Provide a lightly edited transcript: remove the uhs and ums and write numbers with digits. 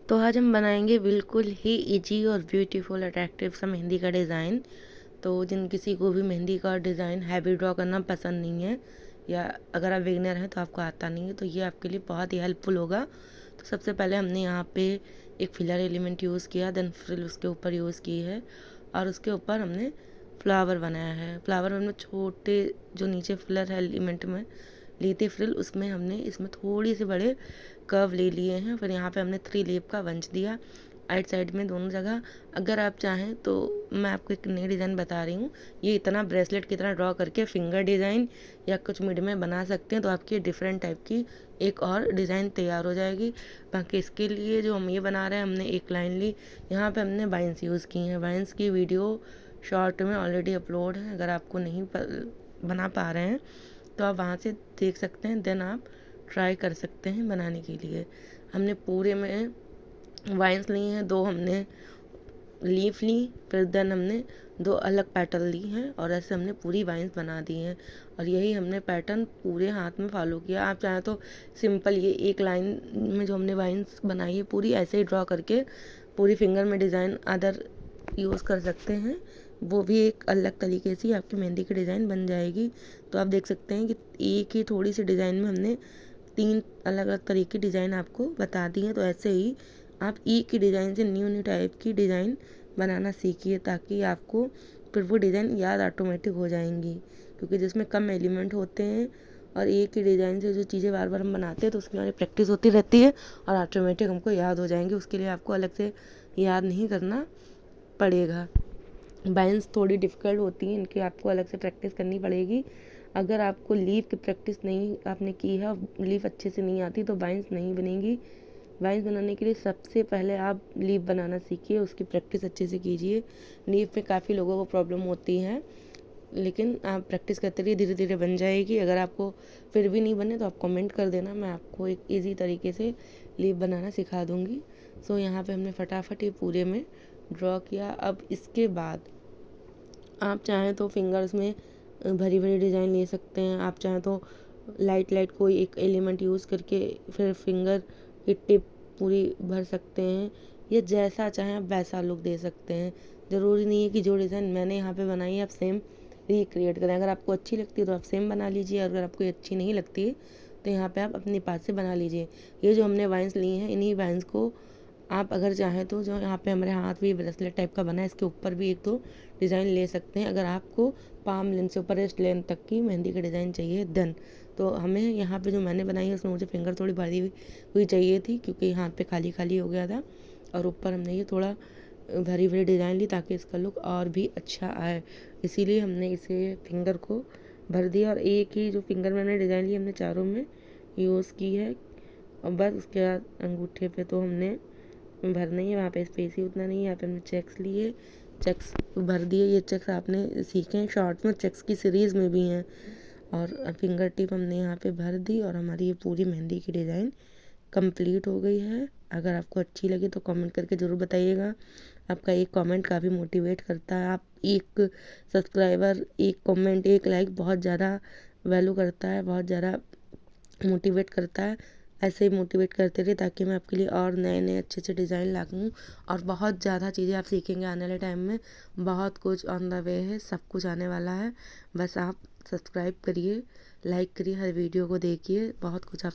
तो आज हम बनाएंगे बिल्कुल ही इजी और ब्यूटीफुल अट्रैक्टिव सा मेहंदी का डिज़ाइन। तो जिन किसी को भी मेहंदी का डिज़ाइन हैवी ड्रॉ करना पसंद नहीं है, या अगर आप बिगिनर हैं तो आपको आता नहीं है, तो ये आपके लिए बहुत ही हेल्पफुल होगा। तो सबसे पहले हमने यहाँ पे एक फिलर एलिमेंट यूज़ किया, देन फ्रिल उसके ऊपर यूज़ की है और उसके ऊपर हमने फ्लावर बनाया है। फ्लावर में छोटे जो नीचे फिलर एलिमेंट में लेते फ्रिल, उसमें हमने इसमें थोड़ी से बड़े कर्व ले लिए हैं। फिर यहाँ पे हमने 3 लेप का बंच दिया आइट साइड में दोनों जगह। अगर आप चाहें तो मैं आपको एक नई डिज़ाइन बता रही हूँ, ये इतना ब्रेसलेट की तरह ड्रॉ करके फिंगर डिज़ाइन या कुछ मिड में बना सकते हैं, तो आपकी डिफरेंट टाइप की एक और डिज़ाइन तैयार हो जाएगी। बाकी इसके लिए जो हम ये बना रहे हैं, हमने एक लाइन ली, यहाँ पे हमने वाइन्स यूज़ की हैं। वाइन्स की वीडियो शॉर्ट में ऑलरेडी अपलोड है, अगर आपको नहीं बना पा रहे हैं तो आप वहाँ से देख सकते हैं, देन आप ट्राई कर सकते हैं बनाने के लिए। हमने पूरे में वाइन्स ली हैं, 2 हमने लीफ ली, फिर देन हमने 2 अलग पेटल ली हैं और ऐसे हमने पूरी वाइन्स बना दी हैं। और यही हमने पैटर्न पूरे हाथ में फॉलो किया। आप चाहें तो सिंपल ये एक लाइन में जो हमने वाइन्स बनाई है पूरी ऐसे ही ड्रॉ करके पूरी फिंगर में डिज़ाइन अदर यूज़ कर सकते हैं, वो भी एक अलग तरीके से आपकी मेहंदी की डिज़ाइन बन जाएगी। तो आप देख सकते हैं कि एक ही थोड़ी सी डिज़ाइन में हमने 3 अलग अलग तरीके की डिज़ाइन आपको बता दी है। तो ऐसे ही आप एक ही डिज़ाइन से न्यू न्यू टाइप की डिज़ाइन बनाना सीखिए, ताकि आपको फिर वो डिज़ाइन याद ऑटोमेटिक हो जाएंगी। क्योंकि जिसमें कम एलिमेंट होते हैं और एक ही डिज़ाइन से जो चीज़ें बार बार हम बनाते हैं, तो उसकी हमारी प्रैक्टिस होती रहती है और ऑटोमेटिक हमको याद हो जाएंगे। उसके लिए आपको अलग से याद नहीं करना पड़ेगा। बाइंस थोड़ी डिफ़िकल्ट होती हैं, इनकी आपको अलग से प्रैक्टिस करनी पड़ेगी। अगर आपको लीफ की प्रैक्टिस नहीं आपने की है, लीफ अच्छे से नहीं आती, तो बाइंस नहीं बनेगी। बाइंस बनाने के लिए सबसे पहले आप लीफ बनाना सीखिए, उसकी प्रैक्टिस अच्छे से कीजिए। लीफ में काफ़ी लोगों को प्रॉब्लम होती है, लेकिन आप प्रैक्टिस करते रहिए, धीरे धीरे बन जाएगी। अगर आपको फिर भी नहीं बने तो आप कमेंट कर देना, मैं आपको एक ईजी तरीके से लीफ बनाना सिखा दूँगी। सो यहाँ पे हमने फटाफट ये पूरे में ड्रॉ किया। अब इसके बाद आप चाहें तो फिंगर्स में भरी भरी डिज़ाइन ले सकते हैं। आप चाहें तो लाइट लाइट कोई एक एलिमेंट यूज़ करके फिर फिंगर की टिप पूरी भर सकते हैं, या जैसा चाहें आप वैसा लुक दे सकते हैं। ज़रूरी नहीं है कि जो डिज़ाइन मैंने यहाँ पे बनाई है आप सेम रिक्रिएट करें। अगर आपको अच्छी लगती है तो आप सेम बना लीजिए, अगर आपको अच्छी नहीं लगती है तो यहाँ पे आप अपने पास से बना लीजिए। ये जो हमने वाइन्स ली हैं, इन्हीं वाइन्स को आप अगर चाहें तो जो यहाँ पे हमारे हाथ भी ब्रेसलेट टाइप का बना है, इसके ऊपर भी 1-2 डिज़ाइन ले सकते हैं। अगर आपको पाम लेंथ से ऊपर रिस्ट लेंथ तक की मेहंदी का डिज़ाइन चाहिए देन, तो हमें यहाँ पे जो मैंने बनाई है उसमें मुझे फिंगर थोड़ी भरी हुई चाहिए थी, क्योंकि हाथ पे खाली खाली हो गया था। और ऊपर हमने ये थोड़ा भरी भरी डिज़ाइन ली ताकि इसका लुक और भी अच्छा आए, इसीलिए हमने इसे फिंगर को भर दिया। और एक ही जो फिंगर में हमने डिज़ाइन ली हमने चारों में यूज़ की है। और बस उसके बाद अंगूठे पे तो हमने भरना ही है, वहाँ पे स्पेस ही उतना नहीं है। यहाँ पे हमने चेक्स लिए, चेक्स भर दिए। ये चेक्स आपने सीखे हैं शॉर्ट्स में, चेक्स की सीरीज़ में भी हैं। और फिंगर टिप हमने यहाँ पे भर दी और हमारी ये पूरी मेहंदी की डिज़ाइन कंप्लीट हो गई है। अगर आपको अच्छी लगी तो कमेंट करके ज़रूर बताइएगा, आपका एक कमेंट काफ़ी मोटिवेट करता है। आप एक सब्सक्राइबर, एक कमेंट, एक लाइक बहुत ज़्यादा वैल्यू करता है, बहुत ज़्यादा मोटिवेट करता है। ऐसे ही मोटिवेट करते रहिए ताकि मैं आपके लिए और नए नए अच्छे अच्छे डिज़ाइन लाऊँ, और बहुत ज़्यादा चीज़ें आप सीखेंगे आने वाले टाइम में। बहुत कुछ ऑन द वे है, सब कुछ आने वाला है। बस आप सब्सक्राइब करिए, लाइक करिए, हर वीडियो को देखिए, बहुत कुछ आप